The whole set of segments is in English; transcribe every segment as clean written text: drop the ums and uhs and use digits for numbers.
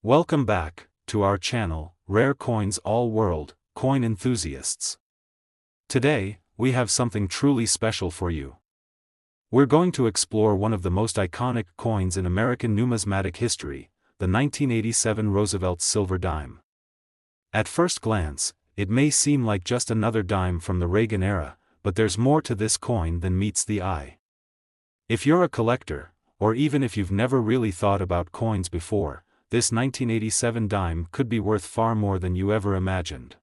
Welcome back to our channel, Rare Coins All World, Coin Enthusiasts. Today, we have something truly special for you. We're going to explore one of the most iconic coins in American numismatic history, the 1987 Roosevelt Silver Dime. At first glance, it may seem like just another dime from the Reagan era, but there's more to this coin than meets the eye. If you're a collector, or even if you've never really thought about coins before, this 1987 dime could be worth far more than you ever imagined.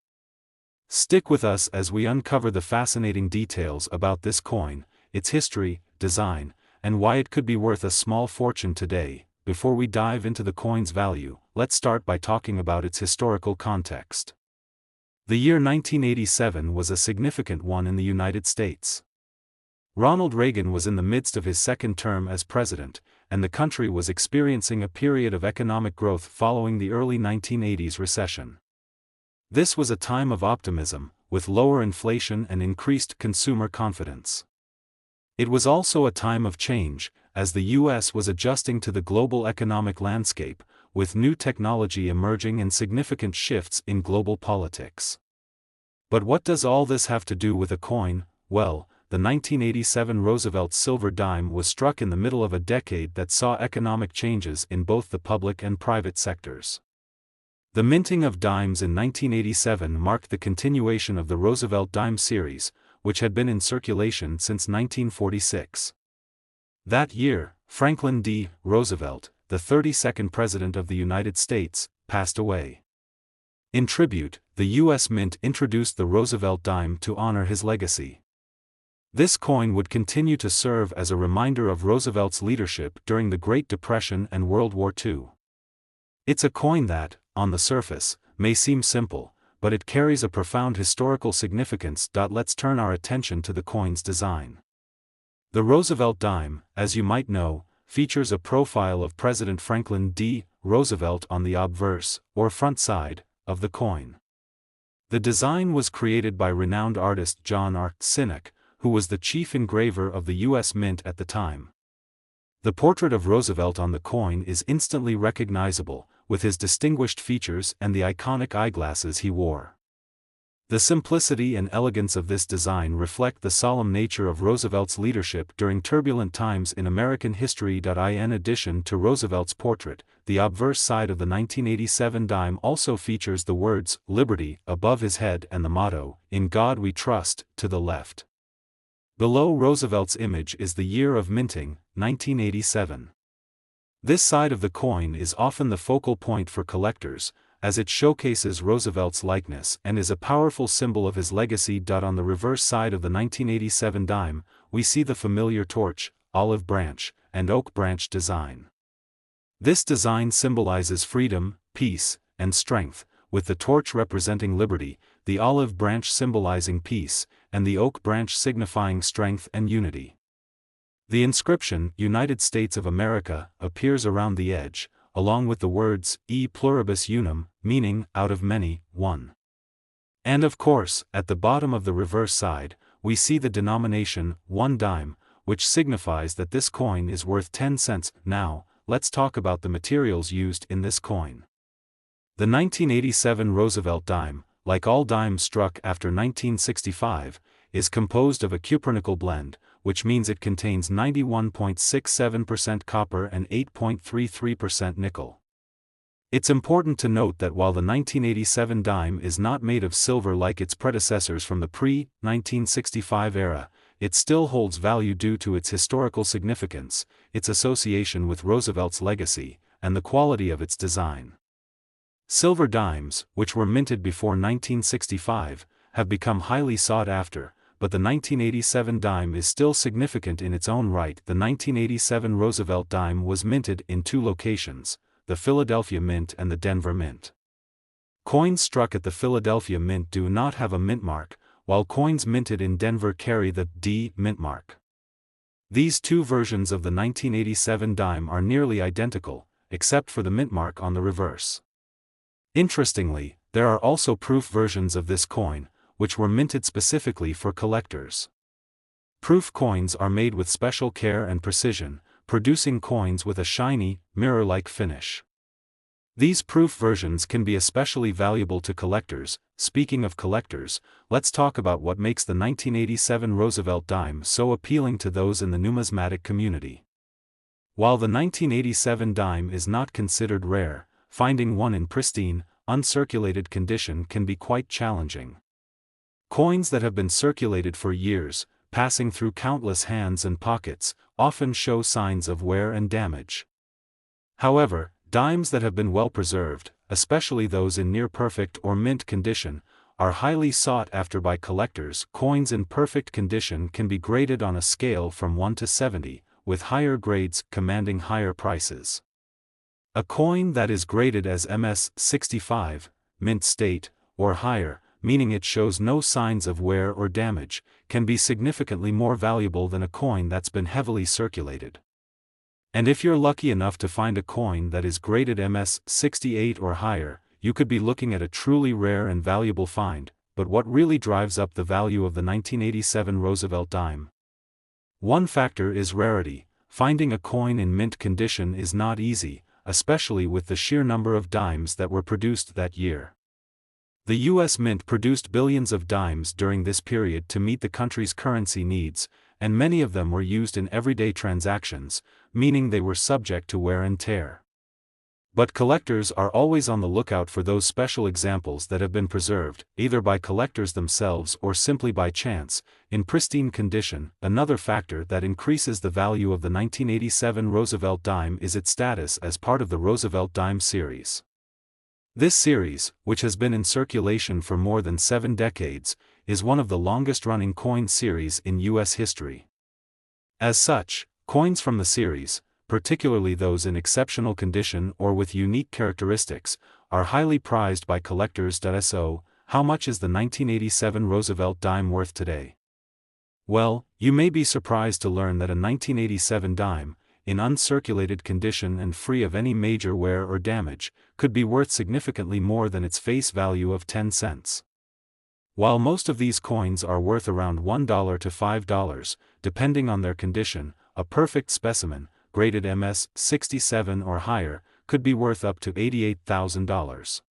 Stick with us as we uncover the fascinating details about this coin, its history, design, and why it could be worth a small fortune today. Before we dive into the coin's value, let's start by talking about its historical context. The year 1987 was a significant one in the United States. Ronald Reagan was in the midst of his second term as president, and the country was experiencing a period of economic growth following the early 1980s recession. This was a time of optimism, with lower inflation and increased consumer confidence. It was also a time of change, as the U.S. was adjusting to the global economic landscape, with new technology emerging and significant shifts in global politics. But what does all this have to do with a coin? Well, the 1987 Roosevelt Silver Dime was struck in the middle of a decade that saw economic changes in both the public and private sectors. The minting of dimes in 1987 marked the continuation of the Roosevelt Dime series, which had been in circulation since 1946. That year, Franklin D. Roosevelt, the 32nd President of the United States, passed away. In tribute, the U.S. Mint introduced the Roosevelt Dime to honor his legacy. This coin would continue to serve as a reminder of Roosevelt's leadership during the Great Depression and World War II. It's a coin that, on the surface, may seem simple, but it carries a profound historical significance. Let's turn our attention to the coin's design. The Roosevelt Dime, as you might know, features a profile of President Franklin D. Roosevelt on the obverse, or front side, of the coin. The design was created by renowned artist John R. Sinek, who was the chief engraver of the U.S. Mint at the time. The portrait of Roosevelt on the coin is instantly recognizable, with his distinguished features and the iconic eyeglasses he wore. The simplicity and elegance of this design reflect the solemn nature of Roosevelt's leadership during turbulent times in American history. In addition to Roosevelt's portrait, the obverse side of the 1987 dime also features the words, "Liberty," above his head and the motto, "In God We Trust," to the left. Below Roosevelt's image is the year of minting, 1987. This side of the coin is often the focal point for collectors, as it showcases Roosevelt's likeness and is a powerful symbol of his legacy. On the reverse side of the 1987 dime, we see the familiar torch, olive branch, and oak branch design. This design symbolizes freedom, peace, and strength, with the torch representing liberty, the olive branch symbolizing peace, and the oak branch signifying strength and unity. The inscription, United States of America, appears around the edge, along with the words, E pluribus unum, meaning, out of many, one. And of course, at the bottom of the reverse side, we see the denomination, 1 dime, which signifies that this coin is worth 10 cents. Now, let's talk about the materials used in this coin. The 1987 Roosevelt Dime, like all dimes struck after 1965, is composed of a cupronickel blend, which means it contains 91.67% copper and 8.33% nickel. It's important to note that while the 1987 dime is not made of silver like its predecessors from the pre-1965 era, it still holds value due to its historical significance, its association with Roosevelt's legacy, and the quality of its design. Silver dimes, which were minted before 1965, have become highly sought after, but the 1987 dime is still significant in its own right. The 1987 Roosevelt Dime was minted in two locations, the Philadelphia Mint and the Denver Mint. Coins struck at the Philadelphia Mint do not have a mint mark, while coins minted in Denver carry the D mint mark. These two versions of the 1987 dime are nearly identical, except for the mint mark on the reverse. Interestingly, there are also proof versions of this coin, which were minted specifically for collectors. Proof coins are made with special care and precision, producing coins with a shiny, mirror-like finish. These proof versions can be especially valuable to collectors. Speaking of collectors, let's talk about what makes the 1987 Roosevelt dime so appealing to those in the numismatic community. While the 1987 dime is not considered rare, finding one in pristine, uncirculated condition can be quite challenging. Coins that have been circulated for years, passing through countless hands and pockets, often show signs of wear and damage. However, dimes that have been well preserved, especially those in near-perfect or mint condition, are highly sought after by collectors. Coins in perfect condition can be graded on a scale from 1 to 70, with higher grades commanding higher prices. A coin that is graded as MS-65, mint state, or higher, meaning it shows no signs of wear or damage, can be significantly more valuable than a coin that's been heavily circulated. And if you're lucky enough to find a coin that is graded MS-68 or higher, you could be looking at a truly rare and valuable find. But what really drives up the value of the 1987 Roosevelt dime? One factor is rarity. Finding a coin in mint condition is not easy, especially with the sheer number of dimes that were produced that year. The U.S. Mint produced billions of dimes during this period to meet the country's currency needs, and many of them were used in everyday transactions, meaning they were subject to wear and tear. But collectors are always on the lookout for those special examples that have been preserved, either by collectors themselves or simply by chance, in pristine condition. Another factor that increases the value of the 1987 Roosevelt dime is its status as part of the Roosevelt Dime series. This series, which has been in circulation for more than 7 decades, is one of the longest-running coin series in U.S. history. As such, coins from the series, particularly those in exceptional condition or with unique characteristics, are highly prized by collectors. So, how much is the 1987 Roosevelt dime worth today? Well, you may be surprised to learn that a 1987 dime, in uncirculated condition and free of any major wear or damage, could be worth significantly more than its face value of 10 cents. While most of these coins are worth around $1 to $5, depending on their condition, a perfect specimen, graded MS-67 or higher, could be worth up to $88,000.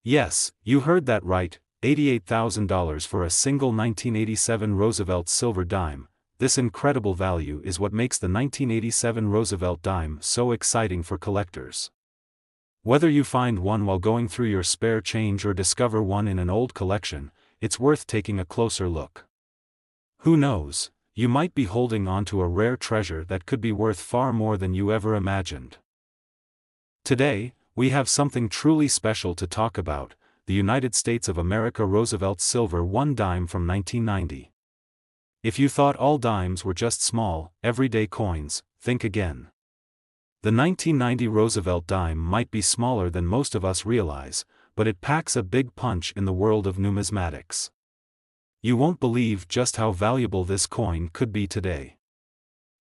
Yes, you heard that right, $88,000 for a single 1987 Roosevelt silver dime. This incredible value is what makes the 1987 Roosevelt dime so exciting for collectors. Whether you find one while going through your spare change or discover one in an old collection, it's worth taking a closer look. Who knows, you might be holding on to a rare treasure that could be worth far more than you ever imagined. Today, we have something truly special to talk about: the United States of America Roosevelt Silver 1 dime from 1990. If you thought all dimes were just small, everyday coins, think again. The 1990 Roosevelt dime might be smaller than most of us realize, but it packs a big punch in the world of numismatics. You won't believe just how valuable this coin could be today.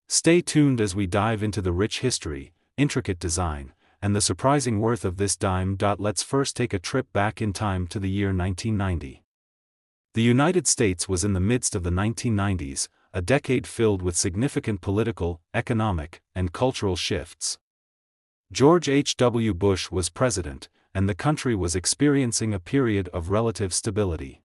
Stay tuned as we dive into the rich history, intricate design, and the surprising worth of this dime. Let's first take a trip back in time to the year 1990. The United States was in the midst of the 1990s, a decade filled with significant political, economic, and cultural shifts. George H.W. Bush was president, and the country was experiencing a period of relative stability.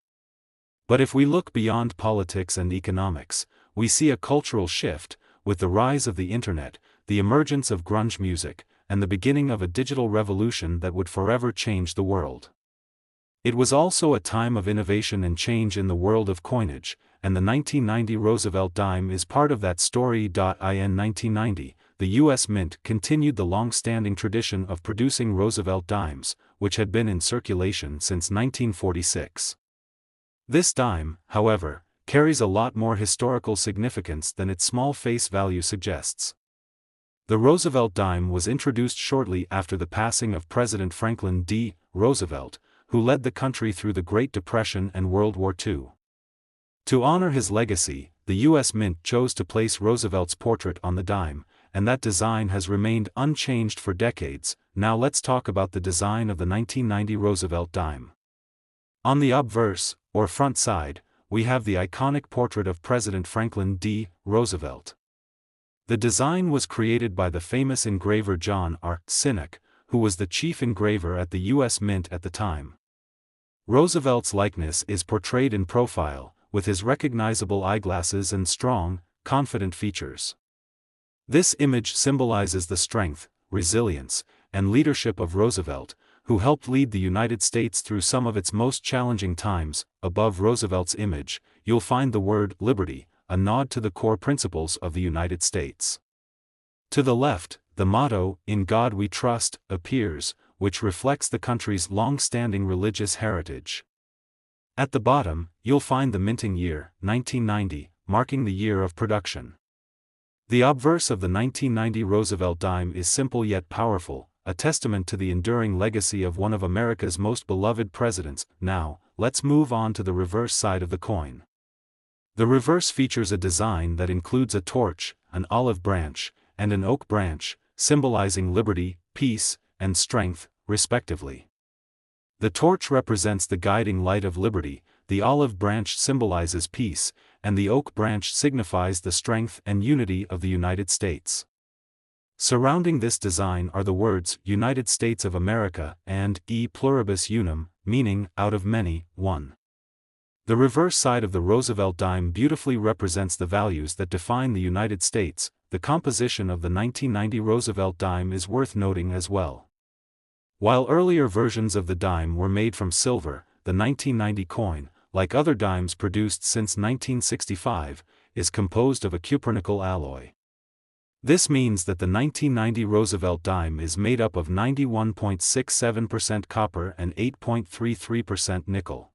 But if we look beyond politics and economics, we see a cultural shift, with the rise of the internet, the emergence of grunge music, and the beginning of a digital revolution that would forever change the world. It was also a time of innovation and change in the world of coinage, and the 1990 Roosevelt dime is part of that story. In 1990, the U.S. Mint continued the long-standing tradition of producing Roosevelt dimes, which had been in circulation since 1946. This dime, however, carries a lot more historical significance than its small face value suggests. The Roosevelt dime was introduced shortly after the passing of President Franklin D. Roosevelt, who led the country through the Great Depression and World War II. To honor his legacy, the U.S. Mint chose to place Roosevelt's portrait on the dime, and that design has remained unchanged for decades. Now let's talk about the design of the 1990 Roosevelt dime. On the obverse, or front side, we have the iconic portrait of President Franklin D. Roosevelt. The design was created by the famous engraver John R. Sinek, who was the chief engraver at the U.S. Mint at the time. Roosevelt's likeness is portrayed in profile, with his recognizable eyeglasses and strong, confident features. This image symbolizes the strength, resilience, and leadership of Roosevelt, who helped lead the United States through some of its most challenging times. Above Roosevelt's image, you'll find the word liberty, a nod to the core principles of the United States. To the left, the motto, "In God We Trust," appears, which reflects the country's long-standing religious heritage. At the bottom, you'll find the minting year, 1990, marking the year of production. The obverse of the 1990 Roosevelt Dime is simple yet powerful, a testament to the enduring legacy of one of America's most beloved presidents. Now, let's move on to the reverse side of the coin. The reverse features a design that includes a torch, an olive branch, and an oak branch, symbolizing liberty, peace, and strength, respectively. The torch represents the guiding light of liberty, the olive branch symbolizes peace, and the oak branch signifies the strength and unity of the United States. Surrounding this design are the words United States of America and E pluribus unum, meaning out of many, one. The reverse side of the Roosevelt Dime beautifully represents the values that define the United States. The composition of the 1990 Roosevelt Dime is worth noting as well. While earlier versions of the dime were made from silver, the 1990 coin, like other dimes produced since 1965, is composed of a cupronickel alloy. This means that the 1990 Roosevelt Dime is made up of 91.67% copper and 8.33% nickel.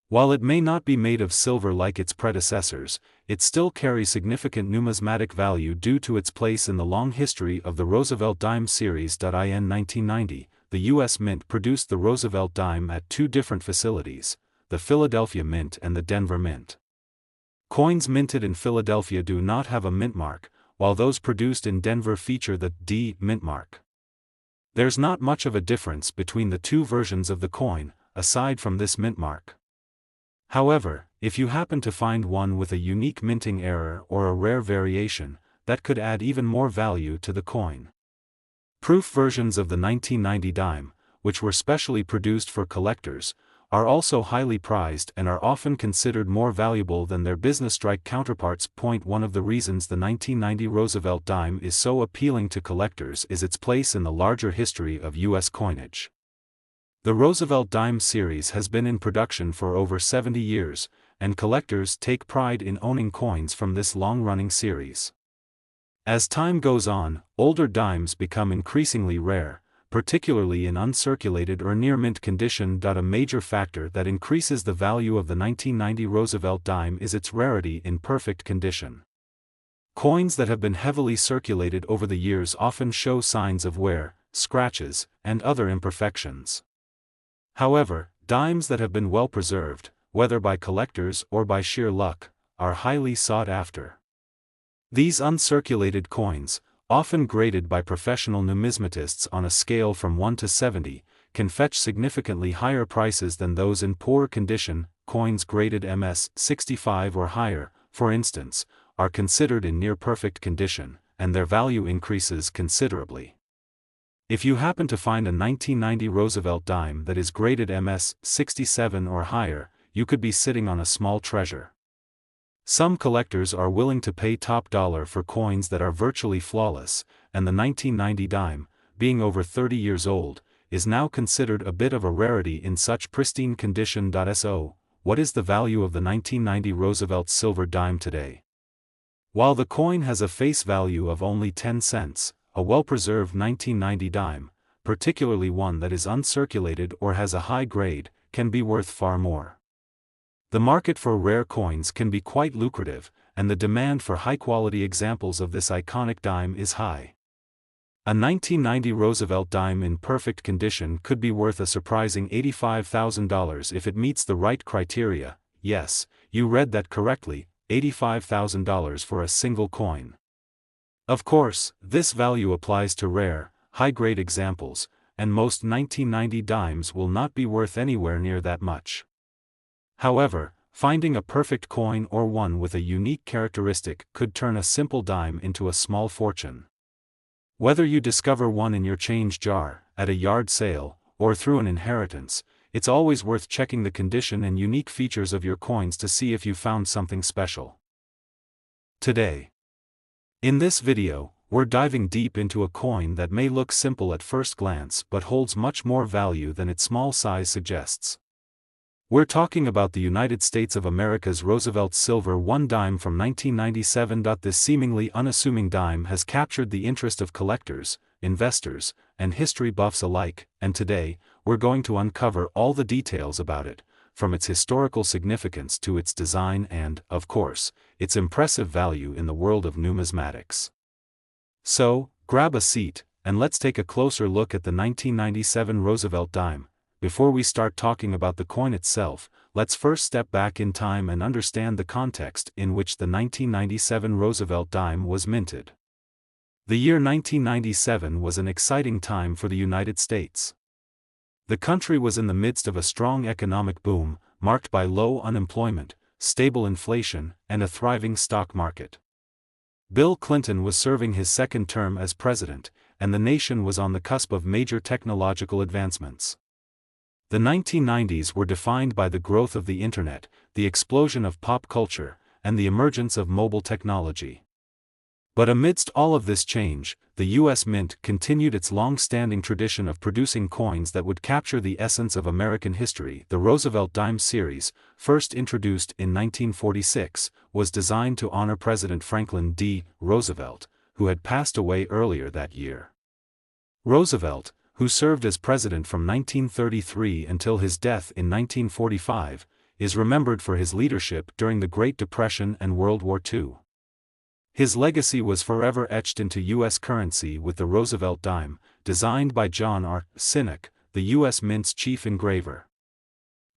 While it may not be made of silver like its predecessors, it still carries significant numismatic value due to its place in the long history of the Roosevelt Dime series. In 1990, the U.S. Mint produced the Roosevelt Dime at two different facilities, the Philadelphia Mint and the Denver Mint. Coins minted in Philadelphia do not have a mint mark, while those produced in Denver feature the D mint mark. There's not much of a difference between the two versions of the coin, aside from this mint mark. However, if you happen to find one with a unique minting error or a rare variation, that could add even more value to the coin. Proof versions of the 1990 dime, which were specially produced for collectors, are also highly prized and are often considered more valuable than their business-like counterparts. One of the reasons the 1990 Roosevelt Dime is so appealing to collectors is its place in the larger history of U.S. coinage. The Roosevelt Dime series has been in production for over 70 years, and collectors take pride in owning coins from this long-running series. As time goes on, older dimes become increasingly rare, particularly in uncirculated or near-mint condition. A major factor that increases the value of the 1990 Roosevelt Dime is its rarity in perfect condition. Coins that have been heavily circulated over the years often show signs of wear, scratches, and other imperfections. However, dimes that have been well preserved, whether by collectors or by sheer luck, are highly sought after. These uncirculated coins, often graded by professional numismatists on a scale from 1 to 70, can fetch significantly higher prices than those in poor condition. Coins graded MS 65 or higher, for instance, are considered in near-perfect condition, and their value increases considerably. If you happen to find a 1990 Roosevelt Dime that is graded MS 67 or higher, you could be sitting on a small treasure. Some collectors are willing to pay top dollar for coins that are virtually flawless, and the 1990 dime, being over 30 years old, is now considered a bit of a rarity in such pristine condition. So, what is the value of the 1990 Roosevelt silver dime today? While the coin has a face value of only 10 cents, a well-preserved 1990 dime, particularly one that is uncirculated or has a high grade, can be worth far more. The market for rare coins can be quite lucrative, and the demand for high-quality examples of this iconic dime is high. A 1990 Roosevelt dime in perfect condition could be worth a surprising $85,000 if it meets the right criteria. Yes, you read that correctly, $85,000 for a single coin. Of course, this value applies to rare, high-grade examples, and most 1990 dimes will not be worth anywhere near that much. However, finding a perfect coin or one with a unique characteristic could turn a simple dime into a small fortune. Whether you discover one in your change jar, at a yard sale, or through an inheritance, it's always worth checking the condition and unique features of your coins to see if you found something special. Today, in this video, we're diving deep into a coin that may look simple at first glance but holds much more value than its small size suggests. We're talking about the United States of America's Roosevelt Silver 1 dime from 1997. This seemingly unassuming dime has captured the interest of collectors, investors, and history buffs alike, and today, we're going to uncover all the details about it, from its historical significance to its design and, of course, its impressive value in the world of numismatics. So, grab a seat, and let's take a closer look at the 1997 Roosevelt Dime. Before we start talking about the coin itself, let's first step back in time and understand the context in which the 1997 Roosevelt Dime was minted. The year 1997 was an exciting time for the United States. The country was in the midst of a strong economic boom, marked by low unemployment, stable inflation, and a thriving stock market. Bill Clinton was serving his second term as president, and the nation was on the cusp of major technological advancements. The 1990s were defined by the growth of the internet, the explosion of pop culture, and the emergence of mobile technology. But amidst all of this change, the U.S. Mint continued its long-standing tradition of producing coins that would capture the essence of American history. The Roosevelt Dime series, first introduced in 1946, was designed to honor President Franklin D. Roosevelt, who had passed away earlier that year. Roosevelt, who served as president from 1933 until his death in 1945, is remembered for his leadership during the Great Depression and World War II. His legacy was forever etched into U.S. currency with the Roosevelt Dime, designed by John R. Sinek, the U.S. Mint's chief engraver.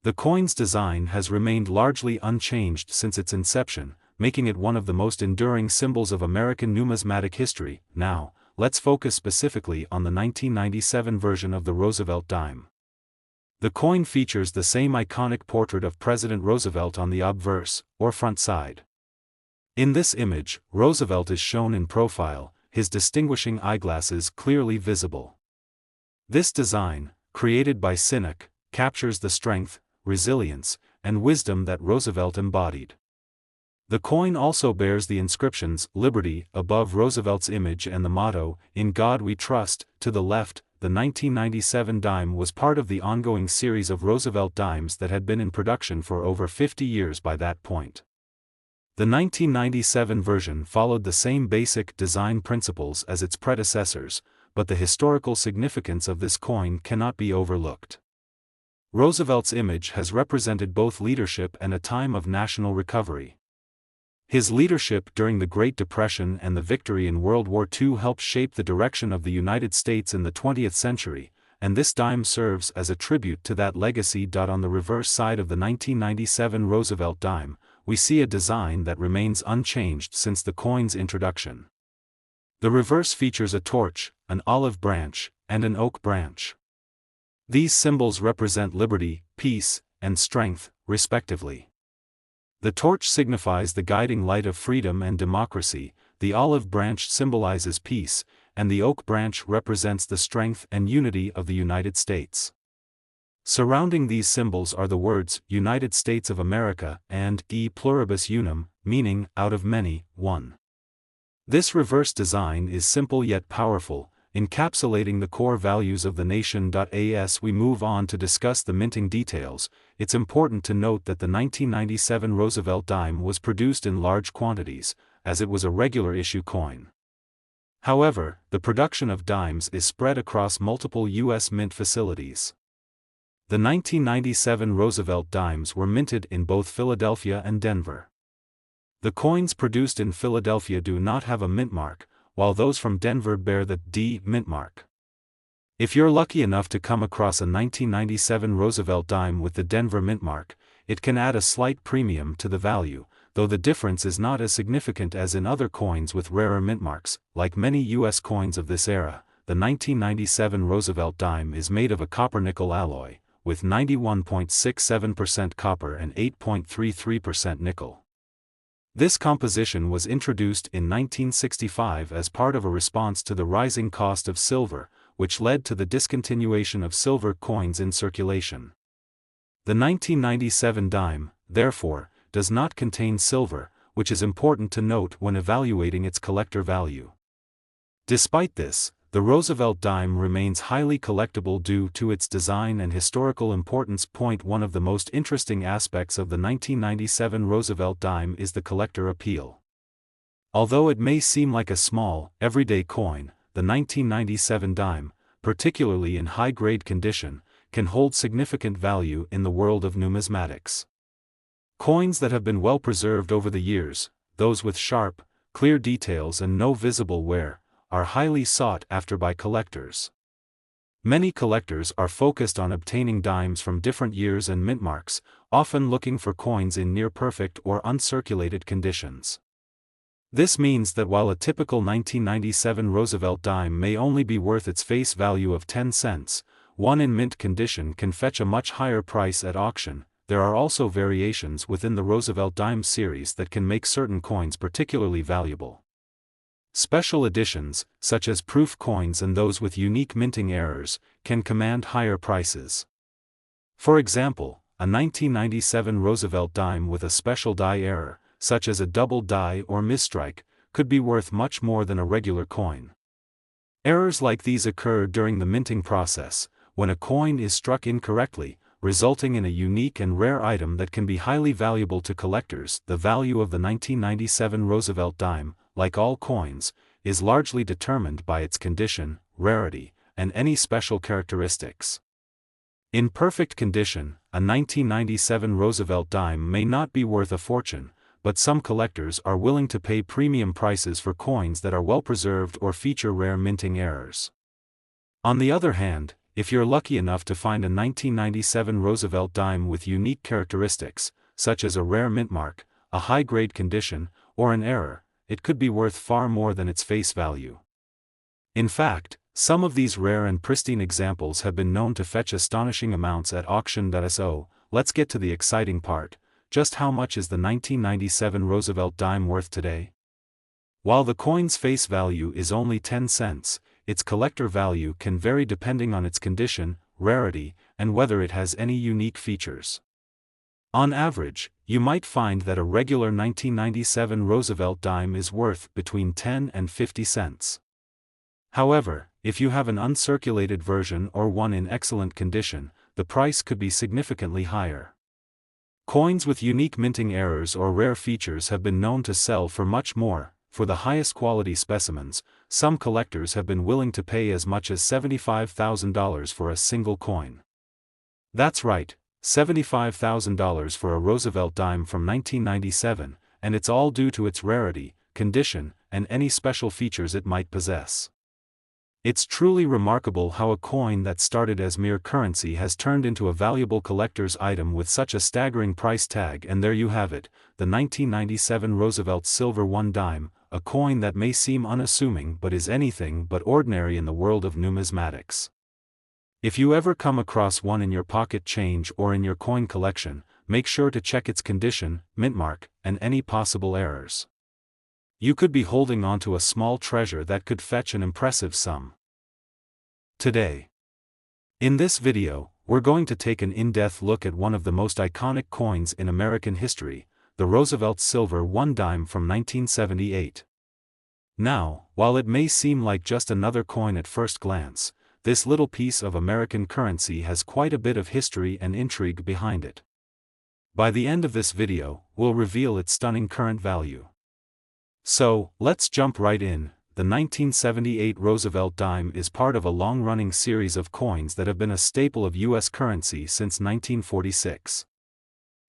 The coin's design has remained largely unchanged since its inception, making it one of the most enduring symbols of American numismatic history. Now, let's focus specifically on the 1997 version of the Roosevelt Dime. The coin features the same iconic portrait of President Roosevelt on the obverse, or front side. In this image, Roosevelt is shown in profile, his distinguishing eyeglasses clearly visible. This design, created by Sinek, captures the strength, resilience, and wisdom that Roosevelt embodied. The coin also bears the inscriptions "Liberty" above Roosevelt's image and the motto, "In God We Trust," to the left. The 1997 dime was part of the ongoing series of Roosevelt dimes that had been in production for over 50 years by that point. The 1997 version followed the same basic design principles as its predecessors, but the historical significance of this coin cannot be overlooked. Roosevelt's image has represented both leadership and a time of national recovery. His leadership during the Great Depression and the victory in World War II helped shape the direction of the United States in the 20th century, and this dime serves as a tribute to that legacy. On the reverse side of the 1997 Roosevelt dime, we see a design that remains unchanged since the coin's introduction. The reverse features a torch, an olive branch, and an oak branch. These symbols represent liberty, peace, and strength, respectively. The torch signifies the guiding light of freedom and democracy, the olive branch symbolizes peace, and the oak branch represents the strength and unity of the United States. Surrounding these symbols are the words, United States of America, and E pluribus unum, meaning, out of many, one. This reverse design is simple yet powerful, encapsulating the core values of the nation. As we move on to discuss the minting details, it's important to note that the 1997 Roosevelt dime was produced in large quantities, as it was a regular issue coin. However, the production of dimes is spread across multiple U.S. mint facilities. The 1997 Roosevelt dimes were minted in both Philadelphia and Denver. The coins produced in Philadelphia do not have a mint mark, while those from Denver bear the D mint mark. If you're lucky enough to come across a 1997 Roosevelt dime with the Denver mint mark, it can add a slight premium to the value, though the difference is not as significant as in other coins with rarer mint marks. Like many U.S. coins of this era, the 1997 Roosevelt dime is made of a copper-nickel alloy, with 91.67% copper and 8.33% nickel. This composition was introduced in 1965 as part of a response to the rising cost of silver, which led to the discontinuation of silver coins in circulation. The 1997 dime, therefore, does not contain silver, which is important to note when evaluating its collector value. Despite this, the Roosevelt dime remains highly collectible due to its design and historical importance. One of the most interesting aspects of the 1997 Roosevelt dime is the collector appeal. Although it may seem like a small, everyday coin, the 1997 dime, particularly in high-grade condition, can hold significant value in the world of numismatics. Coins that have been well preserved over the years, those with sharp, clear details and no visible wear, are highly sought after by collectors. Many collectors are focused on obtaining dimes from different years and mint marks, often looking for coins in near-perfect or uncirculated conditions. This means that while a typical 1997 Roosevelt dime may only be worth its face value of 10 cents, one in mint condition can fetch a much higher price at auction. There are also variations within the Roosevelt dime series that can make certain coins particularly valuable. Special editions, such as proof coins and those with unique minting errors, can command higher prices. For example, a 1997 Roosevelt dime with a special die error, such as a double die or misstrike, could be worth much more than a regular coin. Errors like these occur during the minting process, when a coin is struck incorrectly, resulting in a unique and rare item that can be highly valuable to collectors. The value of the 1997 Roosevelt dime, like all coins, is largely determined by its condition, rarity, and any special characteristics. In perfect condition, a 1997 Roosevelt dime may not be worth a fortune, but some collectors are willing to pay premium prices for coins that are well preserved or feature rare minting errors. On the other hand, if you're lucky enough to find a 1997 Roosevelt dime with unique characteristics, such as a rare mint mark, a high-grade condition, or an error, it could be worth far more than its face value. In fact, some of these rare and pristine examples have been known to fetch astonishing amounts at auction. So, let's get to the exciting part. Just how much is the 1997 Roosevelt dime worth today? While the coin's face value is only 10 cents, its collector value can vary depending on its condition, rarity, and whether it has any unique features. On average, you might find that a regular 1997 Roosevelt dime is worth between 10 and 50 cents. However, if you have an uncirculated version or one in excellent condition, the price could be significantly higher. Coins with unique minting errors or rare features have been known to sell for much more. For the highest quality specimens, some collectors have been willing to pay as much as $75,000 for a single coin. That's right, $75,000 for a Roosevelt dime from 1997, and it's all due to its rarity, condition, and any special features it might possess. It's truly remarkable how a coin that started as mere currency has turned into a valuable collector's item with such a staggering price tag. And there you have it, the 1997 Roosevelt Silver 1 dime, a coin that may seem unassuming but is anything but ordinary in the world of numismatics. If you ever come across one in your pocket change or in your coin collection, make sure to check its condition, mint mark, and any possible errors. You could be holding onto a small treasure that could fetch an impressive sum. Today, in this video, we're going to take an in-depth look at one of the most iconic coins in American history, the Roosevelt Silver 1 dime from 1978. Now, while it may seem like just another coin at first glance, this little piece of American currency has quite a bit of history and intrigue behind it. By the end of this video, we'll reveal its stunning current value. So, let's jump right in. The 1978 Roosevelt dime is part of a long-running series of coins that have been a staple of U.S. currency since 1946.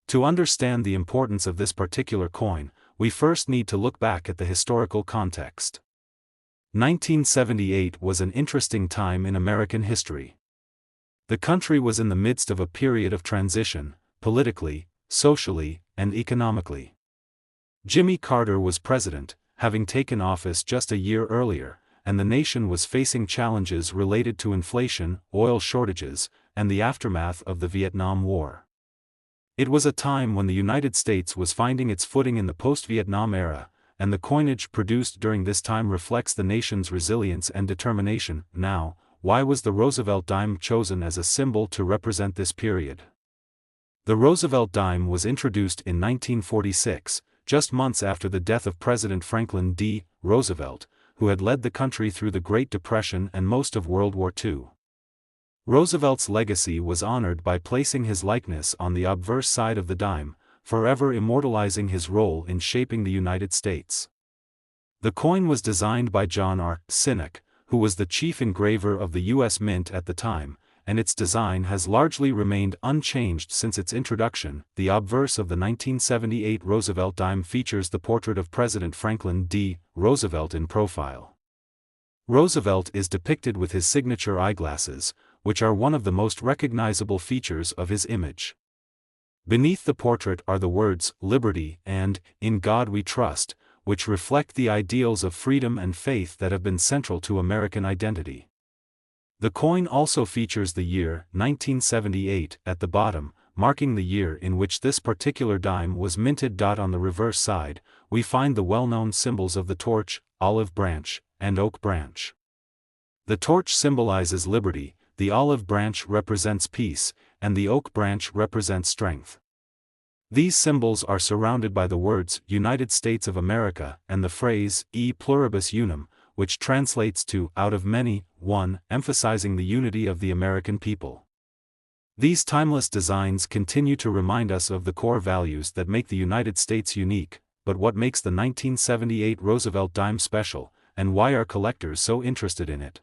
To understand the importance of this particular coin, we first need to look back at the historical context. 1978 was an interesting time in American history. The country was in the midst of a period of transition, politically, socially, and economically. Jimmy Carter was president, having taken office just a year earlier, and the nation was facing challenges related to inflation, oil shortages, and the aftermath of the Vietnam War. It was a time when the United States was finding its footing in the post-Vietnam era, and the coinage produced during this time reflects the nation's resilience and determination. Now, why was the Roosevelt dime chosen as a symbol to represent this period? The Roosevelt dime was introduced in 1946, just months after the death of President Franklin D. Roosevelt, who had led the country through the Great Depression and most of World War II. Roosevelt's legacy was honored by placing his likeness on the obverse side of the dime, forever immortalizing his role in shaping the United States. The coin was designed by John R. Sinnock, who was the chief engraver of the U.S. Mint at the time, and its design has largely remained unchanged since its introduction. The obverse of the 1978 Roosevelt dime features the portrait of President Franklin D. Roosevelt in profile. Roosevelt is depicted with his signature eyeglasses, which are one of the most recognizable features of his image. Beneath the portrait are the words, "Liberty" and "In God We Trust," which reflect the ideals of freedom and faith that have been central to American identity. The coin also features the year 1978 at the bottom, marking the year in which this particular dime was minted. On the reverse side, we find the well-known symbols of the torch, olive branch, and oak branch. The torch symbolizes liberty, the olive branch represents peace, and the oak branch represents strength. These symbols are surrounded by the words United States of America and the phrase E pluribus unum, which translates to out of many, one, emphasizing the unity of the American people. These timeless designs continue to remind us of the core values that make the United States unique. But what makes the 1978 Roosevelt dime special, and why are collectors so interested in it?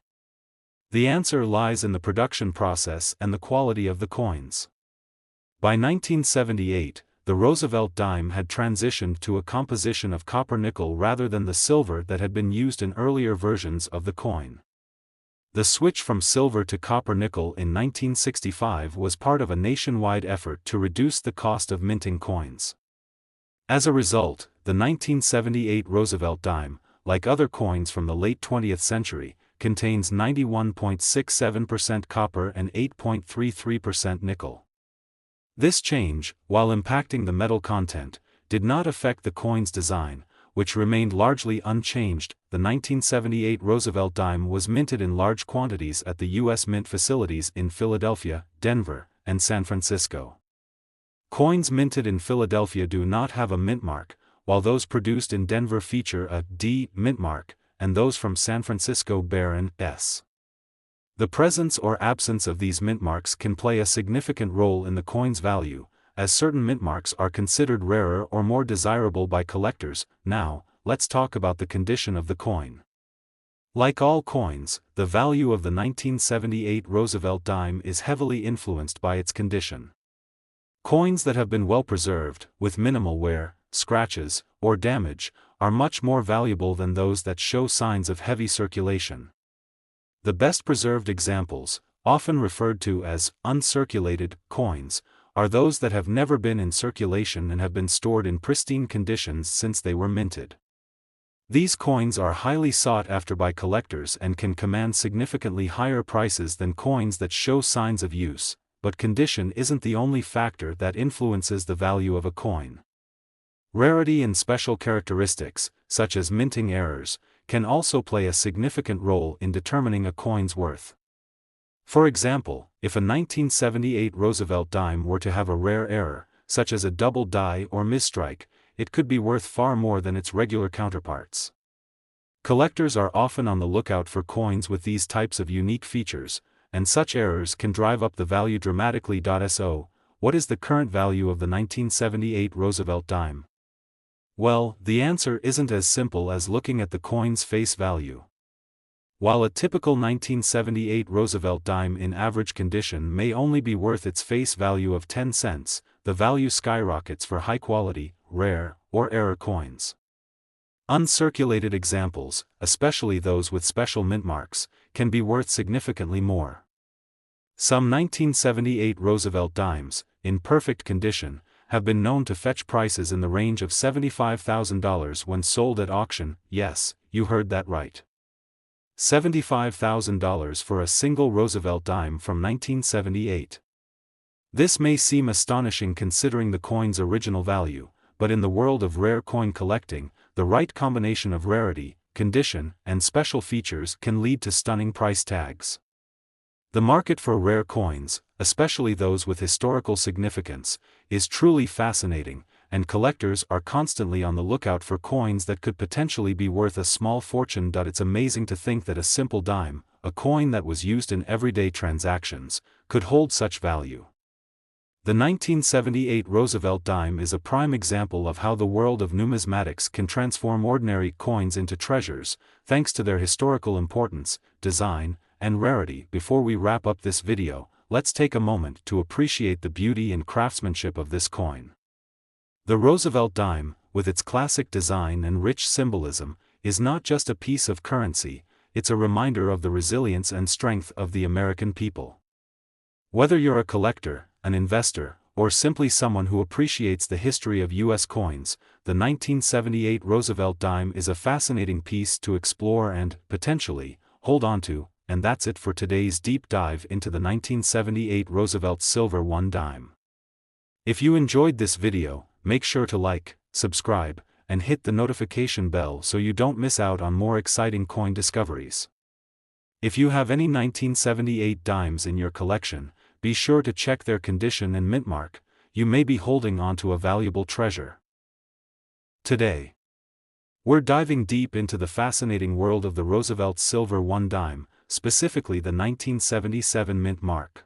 The answer lies in the production process and the quality of the coins. By 1978, the Roosevelt dime had transitioned to a composition of copper-nickel rather than the silver that had been used in earlier versions of the coin. The switch from silver to copper-nickel in 1965 was part of a nationwide effort to reduce the cost of minting coins. As a result, the 1978 Roosevelt dime, like other coins from the late 20th century, contains 91.67% copper and 8.33% nickel. This change, while impacting the metal content, did not affect the coin's design, which remained largely unchanged. The 1978 Roosevelt dime was minted in large quantities at the U.S. Mint facilities in Philadelphia, Denver, and San Francisco. Coins minted in Philadelphia do not have a mint mark, while those produced in Denver feature a D mint mark, and those from San Francisco bear an S. The presence or absence of these mint marks can play a significant role in the coin's value, as certain mint marks are considered rarer or more desirable by collectors. Now, let's talk about the condition of the coin. Like all coins, the value of the 1978 Roosevelt dime is heavily influenced by its condition. Coins that have been well preserved, with minimal wear, scratches, or damage, are much more valuable than those that show signs of heavy circulation. The best preserved examples, often referred to as uncirculated coins, are those that have never been in circulation and have been stored in pristine conditions since they were minted. These coins are highly sought after by collectors and can command significantly higher prices than coins that show signs of use, but condition isn't the only factor that influences the value of a coin. Rarity and special characteristics, such as minting errors, can also play a significant role in determining a coin's worth. For example, if a 1978 Roosevelt dime were to have a rare error, such as a double die or misstrike, it could be worth far more than its regular counterparts. Collectors are often on the lookout for coins with these types of unique features, and such errors can drive up the value dramatically. So, what is the current value of the 1978 Roosevelt dime? Well, the answer isn't as simple as looking at the coin's face value. While a typical 1978 Roosevelt dime in average condition may only be worth its face value of 10 cents, the value skyrockets for high-quality, rare, or error coins. Uncirculated examples, especially those with special mint marks, can be worth significantly more. Some 1978 Roosevelt dimes, in perfect condition, have been known to fetch prices in the range of $75,000 when sold at auction. Yes, you heard that right. $75,000 for a single Roosevelt dime from 1978. This may seem astonishing considering the coin's original value, but in the world of rare coin collecting, the right combination of rarity, condition, and special features can lead to stunning price tags. The market for rare coins, especially those with historical significance, is truly fascinating, and collectors are constantly on the lookout for coins that could potentially be worth a small fortune. It's amazing to think that a simple dime, a coin that was used in everyday transactions, could hold such value. The 1978 Roosevelt Dime is a prime example of how the world of numismatics can transform ordinary coins into treasures, thanks to their historical importance, design, and rarity. Before we wrap up this video, let's take a moment to appreciate the beauty and craftsmanship of this coin. The Roosevelt Dime, with its classic design and rich symbolism, is not just a piece of currency, it's a reminder of the resilience and strength of the American people. Whether you're a collector, an investor, or simply someone who appreciates the history of U.S. coins, the 1978 Roosevelt Dime is a fascinating piece to explore and, potentially, hold on to. And that's it for today's deep dive into the 1978 Roosevelt Silver One Dime. If you enjoyed this video, make sure to like, subscribe, and hit the notification bell so you don't miss out on more exciting coin discoveries. If you have any 1978 dimes in your collection, be sure to check their condition and mint mark. You may be holding onto a valuable treasure. Today, we're diving deep into the fascinating world of the Roosevelt Silver One Dime, specifically the 1977 mint mark.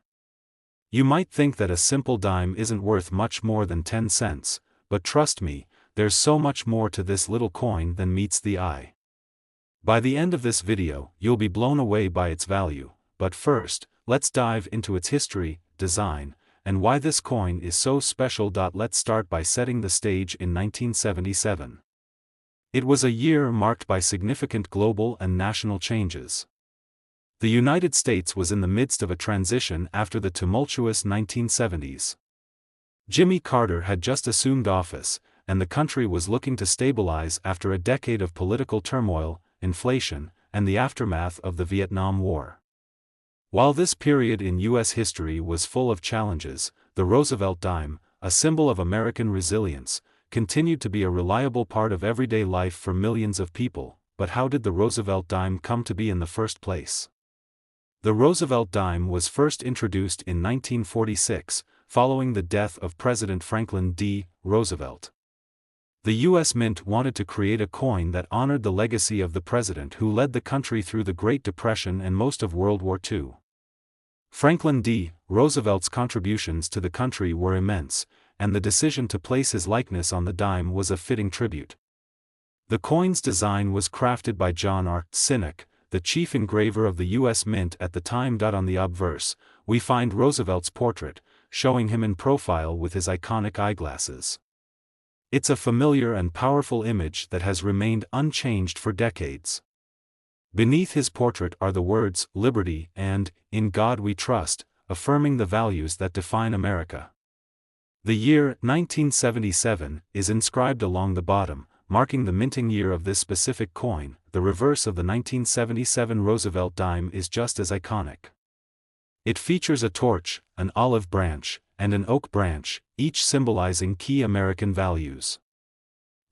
You might think that a simple dime isn't worth much more than 10 cents, but trust me, there's so much more to this little coin than meets the eye. By the end of this video, you'll be blown away by its value, but first, let's dive into its history, design, and why this coin is so special. Let's start by setting the stage in 1977. It was a year marked by significant global and national changes. The United States was in the midst of a transition after the tumultuous 1970s. Jimmy Carter had just assumed office, and the country was looking to stabilize after a decade of political turmoil, inflation, and the aftermath of the Vietnam War. While this period in U.S. history was full of challenges, the Roosevelt Dime, a symbol of American resilience, continued to be a reliable part of everyday life for millions of people. But how did the Roosevelt Dime come to be in the first place? The Roosevelt Dime was first introduced in 1946, following the death of President Franklin D. Roosevelt. The U.S. Mint wanted to create a coin that honored the legacy of the president who led the country through the Great Depression and most of World War II. Franklin D. Roosevelt's contributions to the country were immense, and the decision to place his likeness on the dime was a fitting tribute. The coin's design was crafted by John R. Sinek, the chief engraver of the U.S. Mint at the time. On the obverse, we find Roosevelt's portrait, showing him in profile with his iconic eyeglasses. It's a familiar and powerful image that has remained unchanged for decades. Beneath his portrait are the words, "Liberty" and "In God We Trust," affirming the values that define America. The year 1977 is inscribed along the bottom, marking the minting year of this specific coin. The reverse of the 1977 Roosevelt Dime is just as iconic. It features a torch, an olive branch, and an oak branch, each symbolizing key American values.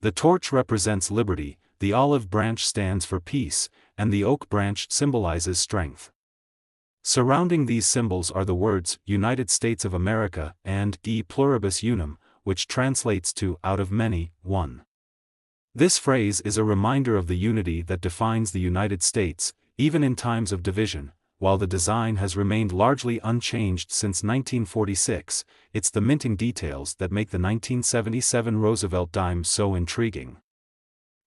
The torch represents liberty, the olive branch stands for peace, and the oak branch symbolizes strength. Surrounding these symbols are the words, "United States of America," and "E pluribus unum," which translates to "out of many, one." This phrase is a reminder of the unity that defines the United States, even in times of division. While the design has remained largely unchanged since 1946, it's the minting details that make the 1977 Roosevelt Dime so intriguing.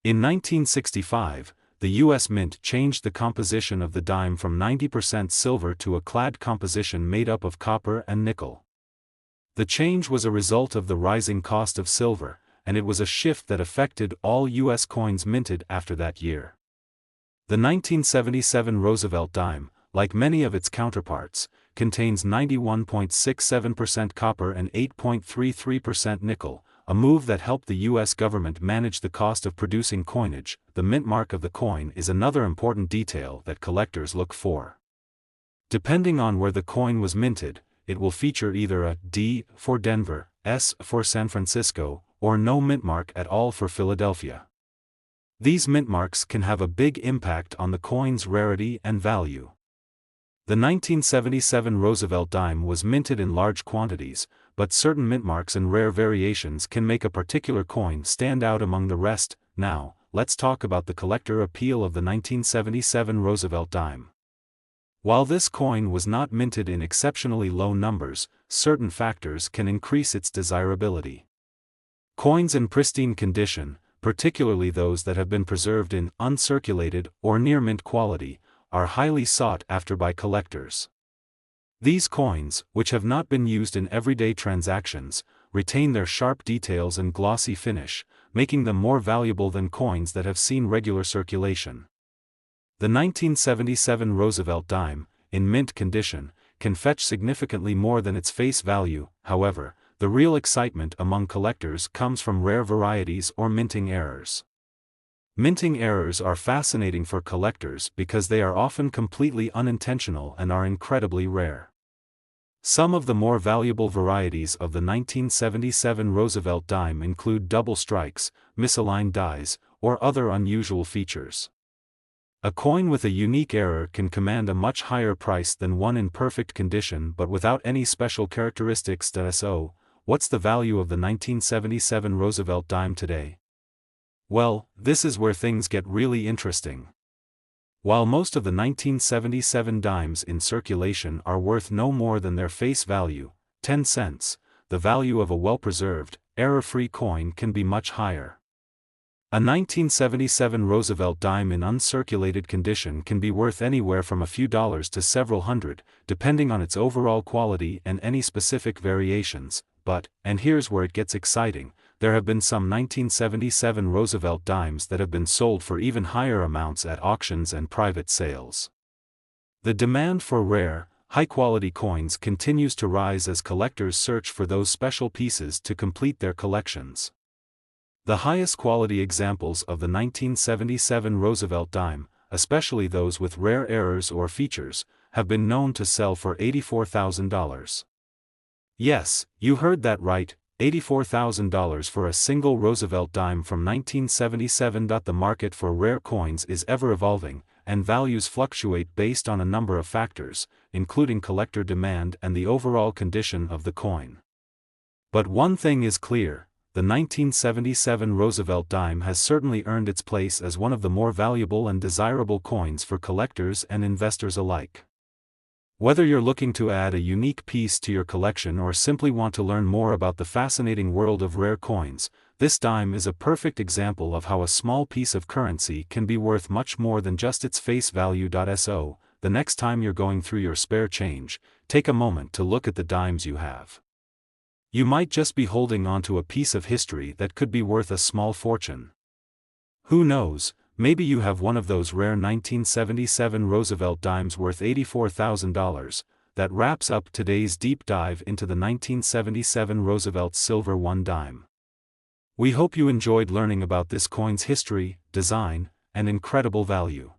In 1965, the U.S. Mint changed the composition of the dime from 90% silver to a clad composition made up of copper and nickel. The change was a result of the rising cost of silver, and it was a shift that affected all U.S. coins minted after that year. The 1977 Roosevelt Dime, like many of its counterparts, contains 91.67% copper and 8.33% nickel, a move that helped the U.S. government manage the cost of producing coinage. The mint mark of the coin is another important detail that collectors look for. Depending on where the coin was minted, it will feature either a D for Denver, S for San Francisco, or no mint mark at all for Philadelphia. These mint marks can have a big impact on the coin's rarity and value. The 1977 Roosevelt Dime was minted in large quantities, but certain mint marks and rare variations can make a particular coin stand out among the rest. Now, let's talk about the collector appeal of the 1977 Roosevelt Dime. While this coin was not minted in exceptionally low numbers, certain factors can increase its desirability. Coins in pristine condition, particularly those that have been preserved in uncirculated or near mint quality, are highly sought after by collectors. These coins, which have not been used in everyday transactions, retain their sharp details and glossy finish, making them more valuable than coins that have seen regular circulation. The 1977 Roosevelt Dime, in mint condition, can fetch significantly more than its face value. However, the real excitement among collectors comes from rare varieties or minting errors. Minting errors are fascinating for collectors because they are often completely unintentional and are incredibly rare. Some of the more valuable varieties of the 1977 Roosevelt Dime include double strikes, misaligned dies, or other unusual features. A coin with a unique error can command a much higher price than one in perfect condition but without any special characteristics. So, what's the value of the 1977 Roosevelt Dime today? Well, this is where things get really interesting. While most of the 1977 dimes in circulation are worth no more than their face value, 10 cents, the value of a well-preserved, error-free coin can be much higher. A 1977 Roosevelt Dime in uncirculated condition can be worth anywhere from a few dollars to several hundred, depending on its overall quality and any specific variations. But, and here's where it gets exciting, there have been some 1977 Roosevelt Dimes that have been sold for even higher amounts at auctions and private sales. The demand for rare, high-quality coins continues to rise as collectors search for those special pieces to complete their collections. The highest quality examples of the 1977 Roosevelt Dime, especially those with rare errors or features, have been known to sell for $84,000. Yes, you heard that right, $84,000 for a single Roosevelt Dime from 1977. The market for rare coins is ever evolving, and values fluctuate based on a number of factors, including collector demand and the overall condition of the coin. But one thing is clear, the 1977 Roosevelt Dime has certainly earned its place as one of the more valuable and desirable coins for collectors and investors alike. Whether you're looking to add a unique piece to your collection or simply want to learn more about the fascinating world of rare coins, this dime is a perfect example of how a small piece of currency can be worth much more than just its face value. So, the next time you're going through your spare change, take a moment to look at the dimes you have. You might just be holding onto a piece of history that could be worth a small fortune. Who knows? Maybe you have one of those rare 1977 Roosevelt Dimes worth $84,000. That wraps up today's deep dive into the 1977 Roosevelt Silver One Dime. We hope you enjoyed learning about this coin's history, design, and incredible value.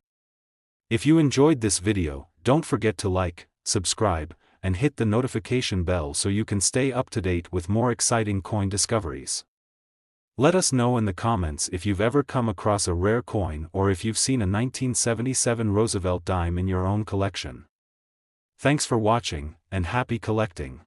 If you enjoyed this video, don't forget to like, subscribe, and hit the notification bell so you can stay up to date with more exciting coin discoveries. Let us know in the comments if you've ever come across a rare coin or if you've seen a 1977 Roosevelt Dime in your own collection. Thanks for watching, and happy collecting!